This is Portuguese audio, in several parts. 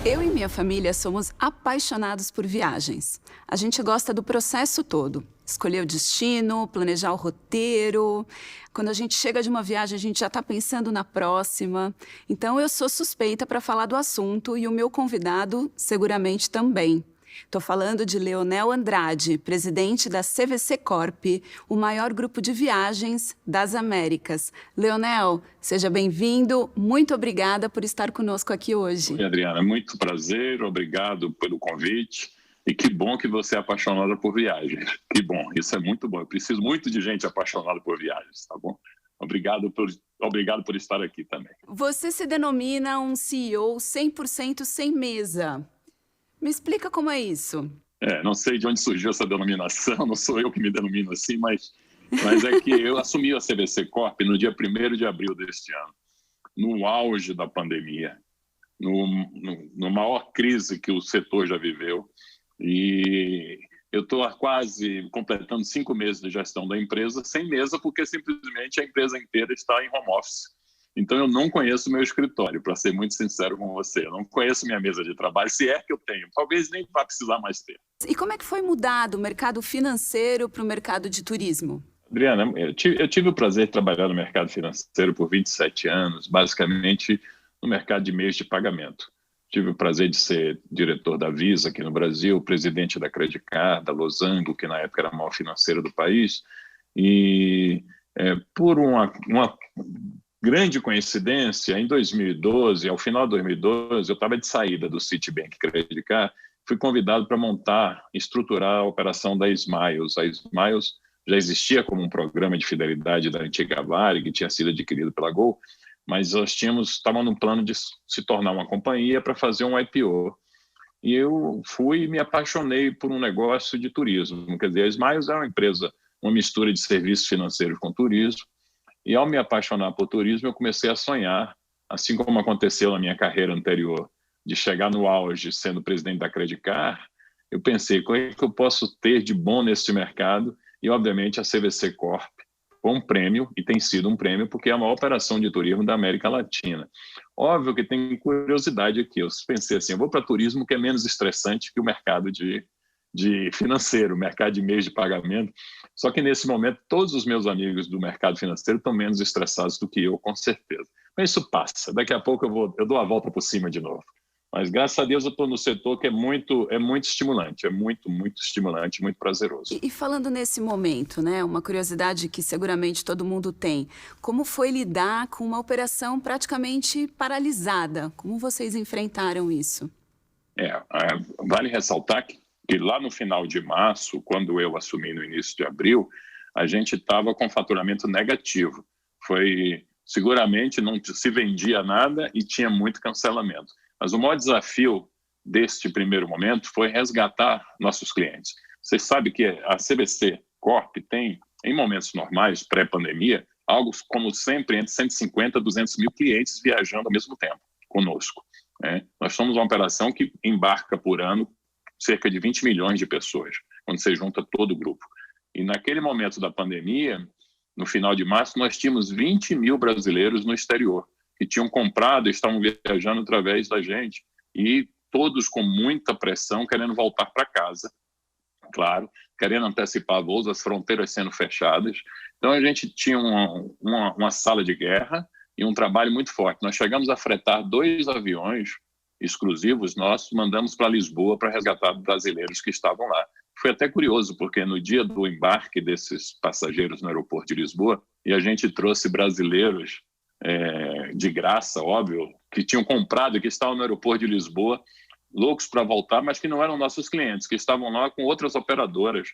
Eu e minha família somos apaixonados por viagens. A gente gosta do processo todo. Escolher o destino, planejar o roteiro. Quando a gente chega de uma viagem, a gente já está pensando na próxima. Então, eu sou suspeita para falar do assunto e o meu convidado seguramente também. Estou falando de Leonel Andrade, presidente da CVC Corp, o maior grupo de viagens das Américas. Leonel, seja bem-vindo. Muito obrigada por estar conosco aqui hoje. Oi, Adriana, muito prazer, obrigado pelo convite. E que bom que você é apaixonada por viagens. Que bom, isso é muito bom. Eu preciso muito de gente apaixonada por viagens, tá bom? Obrigado por estar aqui também. Você se denomina um CEO 100% sem mesa. Me explica como é isso. Não sei de onde surgiu essa denominação, não sou eu que me denomino assim, mas é que eu assumi a CVC Corp no dia 1º de abril deste ano, no auge da pandemia, no maior crise que o setor já viveu. E eu estou quase completando 5 meses de gestão da empresa, sem mesa, porque simplesmente a empresa inteira está em home office. Então, eu não conheço meu escritório, para ser muito sincero com você. Eu não conheço minha mesa de trabalho, se é que eu tenho. Talvez nem vá precisar mais ter. E como é que foi mudado o mercado financeiro para o mercado de turismo? Adriana, eu tive o prazer de trabalhar no mercado financeiro por 27 anos, basicamente no mercado de meios de pagamento. Tive o prazer de ser diretor da Visa aqui no Brasil, presidente da Credit Card, da Losango, que na época era a maior financeira do país. E por uma grande coincidência, em 2012, ao final de 2012, eu estava de saída do Citibank Credit Card, fui convidado para montar, estruturar a operação da Smiles. A Smiles já existia como um programa de fidelidade da antiga Varig, que tinha sido adquirido pela Gol, mas nós estávamos no plano de se tornar uma companhia para fazer um IPO. E eu fui e me apaixonei por um negócio de turismo. Quer dizer, a Smiles é uma empresa, uma mistura de serviços financeiros com turismo. E ao me apaixonar por turismo, eu comecei a sonhar, assim como aconteceu na minha carreira anterior, de chegar no auge sendo presidente da Credit Card. Eu pensei, o que eu posso ter de bom nesse mercado? E, obviamente, a CVC Corp foi um prêmio, e tem sido um prêmio, porque é a maior operação de turismo da América Latina. Óbvio que tem curiosidade aqui. Eu pensei assim, eu vou para turismo que é menos estressante que o mercado de financeiro, o mercado de meios de pagamento. Só que, nesse momento, todos os meus amigos do mercado financeiro estão menos estressados do que eu, com certeza. Mas isso passa. Daqui a pouco eu dou a volta por cima de novo. Mas, graças a Deus, eu estou no setor que é muito estimulante, muito estimulante, muito prazeroso. E falando nesse momento, né, uma curiosidade que seguramente todo mundo tem, como foi lidar com uma operação praticamente paralisada? Como vocês enfrentaram isso? Vale ressaltar que lá no final de março, quando eu assumi no início de abril, a gente estava com faturamento negativo. Seguramente não se vendia nada e tinha muito cancelamento. Mas o maior desafio deste primeiro momento foi resgatar nossos clientes. Você sabe que a CVC Corp tem, em momentos normais, pré-pandemia, algo como sempre entre 150 e 200 mil clientes viajando ao mesmo tempo conosco. Nós somos uma operação que embarca por ano cerca de 20 milhões de pessoas, quando você junta todo o grupo. E naquele momento da pandemia, no final de março, nós tínhamos 20 mil brasileiros no exterior, que tinham comprado e estavam viajando através da gente, e todos com muita pressão, querendo voltar para casa, claro, querendo antecipar voos, as fronteiras sendo fechadas. Então, a gente tinha uma sala de guerra e um trabalho muito forte. Nós chegamos a fretar 2 aviões exclusivos nossos, mandamos para Lisboa para resgatar brasileiros que estavam lá. Foi até curioso, porque no dia do embarque desses passageiros no aeroporto de Lisboa, e a gente trouxe brasileiros de graça, óbvio, que tinham comprado e que estavam no aeroporto de Lisboa, loucos para voltar, mas que não eram nossos clientes, que estavam lá com outras operadoras.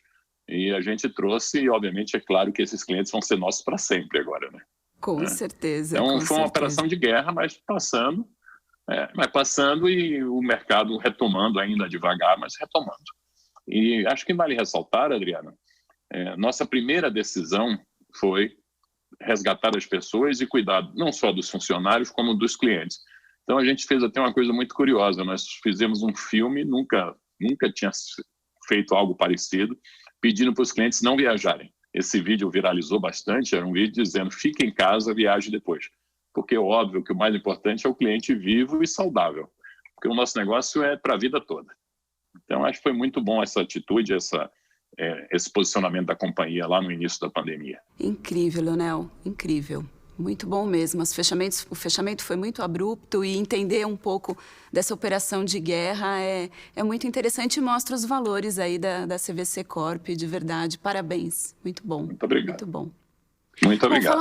E a gente trouxe, e obviamente é claro que esses clientes vão ser nossos para sempre agora, né? Com certeza. Então foi uma operação de guerra, mas passando e o mercado retomando ainda devagar, mas retomando. E acho que vale ressaltar, Adriana, nossa primeira decisão foi resgatar as pessoas e cuidar não só dos funcionários, como dos clientes. Então, a gente fez até uma coisa muito curiosa. Nós fizemos um filme, nunca tinha feito algo parecido, pedindo para os clientes não viajarem. Esse vídeo viralizou bastante, era um vídeo dizendo, fique em casa, viaje depois. Porque é óbvio que o mais importante é o cliente vivo e saudável. porque o nosso negócio é para a vida toda. Então, acho que foi muito bom essa atitude, esse posicionamento da companhia lá no início da pandemia. Incrível, Leonel, incrível. Muito bom mesmo. O fechamento foi muito abrupto e entender um pouco dessa operação de guerra é muito interessante e mostra os valores aí da CVC Corp, de verdade. Parabéns. Muito bom. Muito obrigado. Muito bom. Muito obrigado.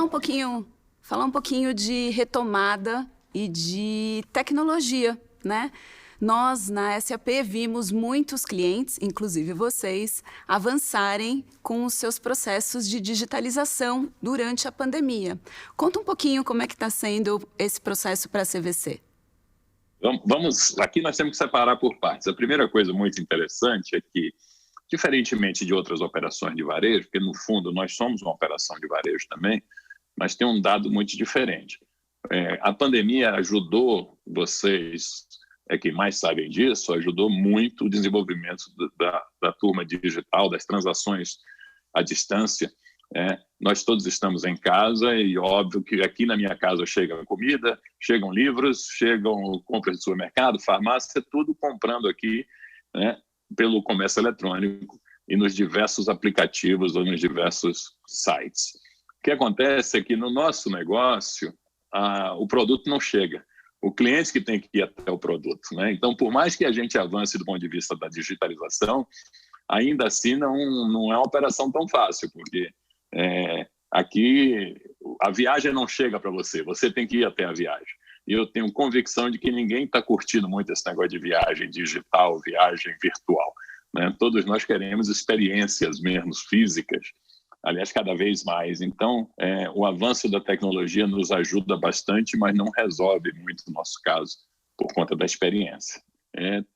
Falar um pouquinho de retomada e de tecnologia, né? Nós, na SAP, vimos muitos clientes, inclusive vocês, avançarem com os seus processos de digitalização durante a pandemia. Conta um pouquinho como é que está sendo esse processo para a CVC. Aqui nós temos que separar por partes. A primeira coisa muito interessante é que, diferentemente de outras operações de varejo, porque no fundo nós somos uma operação de varejo também, mas tem um dado muito diferente. A pandemia ajudou vocês, quem mais sabem disso, ajudou muito o desenvolvimento da turma digital, das transações à distância. Nós todos estamos em casa e óbvio que aqui na minha casa chega comida, chegam livros, chegam compras de supermercado, farmácia, tudo comprando aqui, né, pelo comércio eletrônico e nos diversos aplicativos ou nos diversos sites. O que acontece é que no nosso negócio o produto não chega. O cliente que tem que ir até o produto, né? Então, por mais que a gente avance do ponto de vista da digitalização, ainda assim não é uma operação tão fácil, porque aqui a viagem não chega para você, você tem que ir até a viagem. E eu tenho convicção de que ninguém está curtindo muito esse negócio de viagem digital, viagem virtual, né? Todos nós queremos experiências mesmo físicas, aliás, cada vez mais. Então, o avanço da tecnologia nos ajuda bastante, mas não resolve muito o nosso caso por conta da experiência.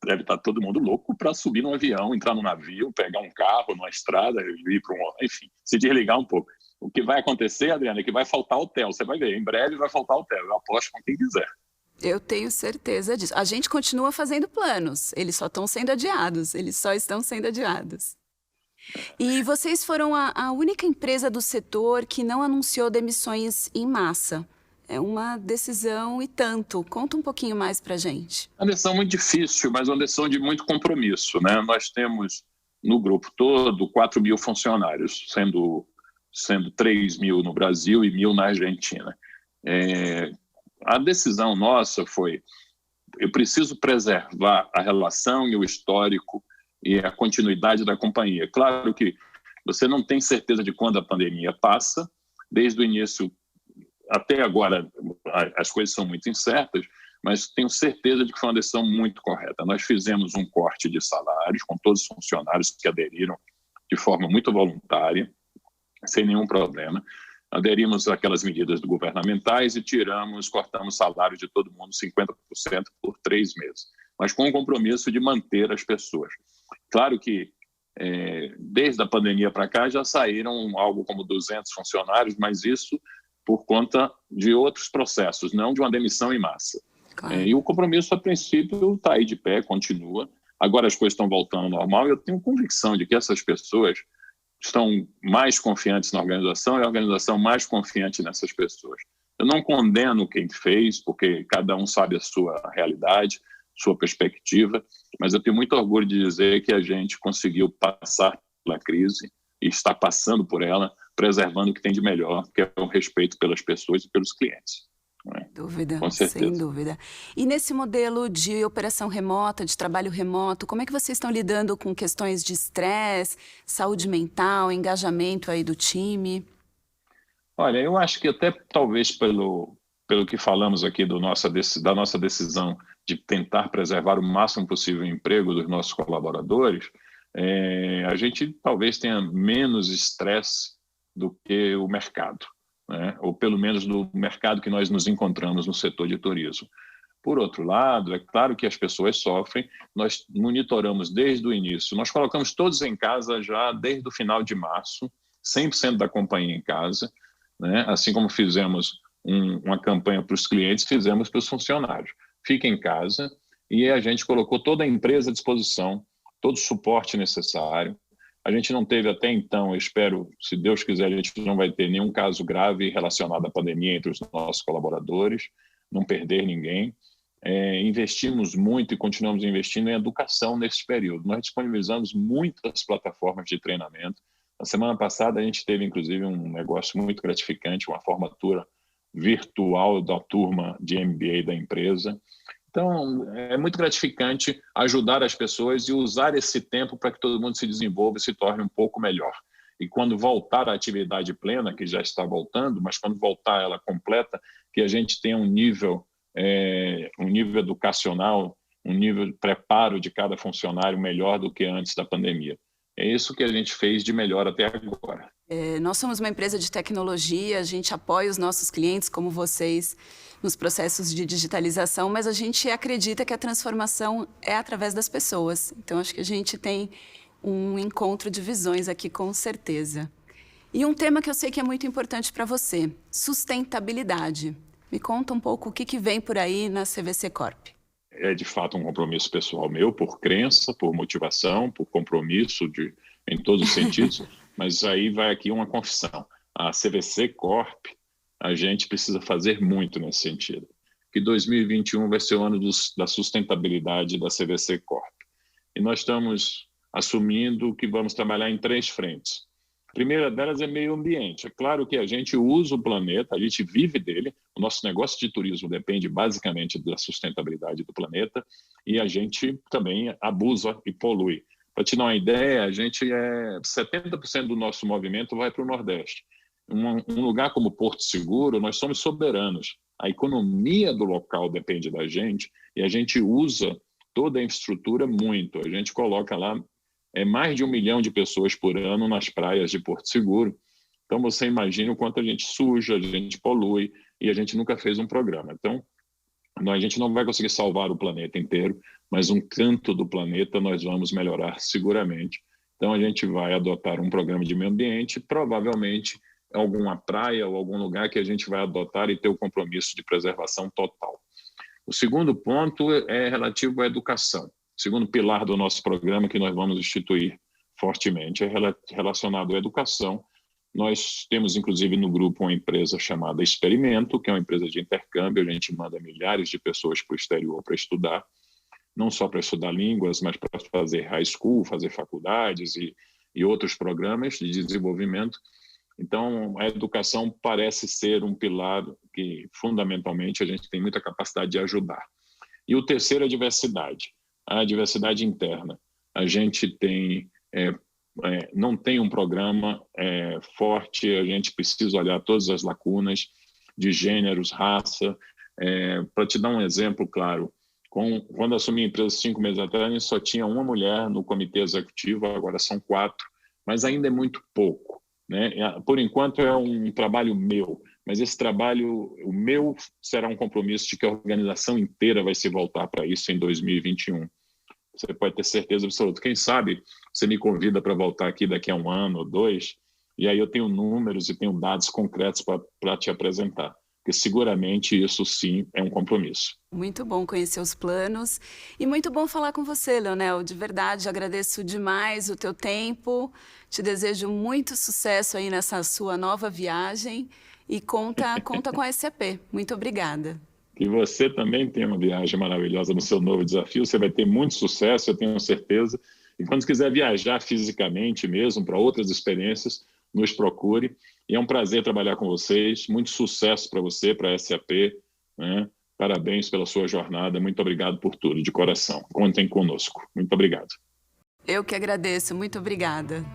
Deve estar todo mundo louco para subir num avião, entrar num navio, pegar um carro numa estrada, ir para enfim, se desligar um pouco. O que vai acontecer, Adriana, é que vai faltar hotel. Você vai ver, em breve vai faltar hotel. Eu aposto com quem quiser. Eu tenho certeza disso. A gente continua fazendo planos, eles só estão sendo adiados, E vocês foram a única empresa do setor que não anunciou demissões em massa. É uma decisão e tanto. Conta um pouquinho mais para a gente. Uma decisão muito difícil, mas uma decisão de muito compromisso, né? Nós temos no grupo todo 4.000 funcionários, sendo 3.000 no Brasil e 1.000 na Argentina. A decisão nossa foi: eu preciso preservar a relação e o histórico e a continuidade da companhia. Claro que você não tem certeza de quando a pandemia passa, desde o início até agora as coisas são muito incertas, mas tenho certeza de que foi uma decisão muito correta. Nós fizemos um corte de salários com todos os funcionários que aderiram de forma muito voluntária, sem nenhum problema. Aderimos àquelas medidas governamentais e cortamos salário de todo mundo 50% por 3 meses, mas com o compromisso de manter as pessoas. Claro que desde a pandemia para cá já saíram algo como 200 funcionários, mas isso por conta de outros processos, não de uma demissão em massa. Claro. E o compromisso, a princípio, está aí de pé, continua. Agora as coisas estão voltando ao normal e eu tenho convicção de que essas pessoas estão mais confiantes na organização e a organização mais confiante nessas pessoas. Eu não condeno quem fez, porque cada um sabe a sua realidade, sua perspectiva, mas eu tenho muito orgulho de dizer que a gente conseguiu passar pela crise e está passando por ela, preservando o que tem de melhor, que é o respeito pelas pessoas e pelos clientes. Dúvida, com certeza. Sem dúvida. E nesse modelo de operação remota, de trabalho remoto, como é que vocês estão lidando com questões de estresse, saúde mental, engajamento aí do time? Olha, eu acho que até talvez pelo que falamos aqui da nossa decisão de tentar preservar o máximo possível o emprego dos nossos colaboradores, a gente talvez tenha menos estresse do que o mercado, né? Ou pelo menos do mercado que nós nos encontramos no setor de turismo. Por outro lado, é claro que as pessoas sofrem, nós monitoramos desde o início, nós colocamos todos em casa já desde o final de março, 100% da companhia em casa, né? Assim como fizemos uma campanha para os clientes, fizemos para os funcionários. Fica em casa, e a gente colocou toda a empresa à disposição, todo o suporte necessário. A gente não teve até então, eu espero, se Deus quiser, a gente não vai ter nenhum caso grave relacionado à pandemia entre os nossos colaboradores, não perder ninguém. investimos muito e continuamos investindo em educação nesse período. Nós disponibilizamos muitas plataformas de treinamento. Na semana passada, a gente teve, inclusive, um negócio muito gratificante, uma formatura virtual da turma de MBA da empresa. Então, é muito gratificante ajudar as pessoas e usar esse tempo para que todo mundo se desenvolva e se torne um pouco melhor. E quando voltar à atividade plena, que já está voltando, mas quando voltar ela completa, que a gente tenha um nível educacional, um nível de preparo de cada funcionário melhor do que antes da pandemia. É isso que a gente fez de melhor até agora. Nós somos uma empresa de tecnologia, a gente apoia os nossos clientes, como vocês, nos processos de digitalização, mas a gente acredita que a transformação é através das pessoas. Então, acho que a gente tem um encontro de visões aqui, com certeza. E um tema que eu sei que é muito importante para você, sustentabilidade. Me conta um pouco o que vem por aí na CVC Corp. É, de fato, um compromisso pessoal meu, por crença, por motivação, por compromisso em todos os sentidos, mas aí vai aqui uma confissão. A CVC Corp, a gente precisa fazer muito nesse sentido. Que 2021 vai ser o ano da sustentabilidade da CVC Corp. E nós estamos assumindo que vamos trabalhar em 3 frentes. A primeira delas é meio ambiente. É claro que a gente usa o planeta, a gente vive dele, o nosso negócio de turismo depende basicamente da sustentabilidade do planeta e a gente também abusa e polui. Para te dar uma ideia, 70% do nosso movimento vai para o Nordeste. Um lugar como Porto Seguro, nós somos soberanos. A economia do local depende da gente e a gente usa toda a infraestrutura muito. A gente coloca lá mais de 1 milhão de pessoas por ano nas praias de Porto Seguro. Então, você imagina o quanto a gente suja, a gente polui, e a gente nunca fez um programa. Então, a gente não vai conseguir salvar o planeta inteiro, mas um canto do planeta nós vamos melhorar seguramente. Então, a gente vai adotar um programa de meio ambiente, provavelmente alguma praia ou algum lugar que a gente vai adotar e ter o compromisso de preservação total. O segundo ponto é relativo à educação. O segundo pilar do nosso programa que nós vamos instituir fortemente é relacionado à educação. Nós temos, inclusive, no grupo uma empresa chamada Experimento, que é uma empresa de intercâmbio. A gente manda milhares de pessoas para o exterior para estudar, não só para estudar línguas, mas para fazer high school, fazer faculdades e outros programas de desenvolvimento. Então, a educação parece ser um pilar que, fundamentalmente, a gente tem muita capacidade de ajudar. E o terceiro é a diversidade interna. A gente não tem um programa forte, a gente precisa olhar todas as lacunas de gêneros, raça. Para te dar um exemplo claro, quando assumi a empresa 5 meses atrás, a gente só tinha uma mulher no comitê executivo, agora são 4, mas ainda é muito pouco, né? Por enquanto é um trabalho meu, mas esse trabalho, o meu, será um compromisso de que a organização inteira vai se voltar para isso em 2021. Você pode ter certeza absoluta. Quem sabe você me convida para voltar aqui daqui a 1 ano ou 2, e aí eu tenho números e tenho dados concretos para te apresentar. Porque seguramente isso sim é um compromisso. Muito bom conhecer os planos e muito bom falar com você, Leonel. De verdade, agradeço demais o teu tempo, te desejo muito sucesso aí nessa sua nova viagem e conta com a SAP. Muito obrigada. Que você também tenha uma viagem maravilhosa no seu novo desafio, você vai ter muito sucesso, eu tenho certeza. E quando quiser viajar fisicamente mesmo, para outras experiências, nos procure. E é um prazer trabalhar com vocês, muito sucesso para você, para a SAP, né? Parabéns pela sua jornada, muito obrigado por tudo, de coração. Contem conosco. Muito obrigado. Eu que agradeço, muito obrigada.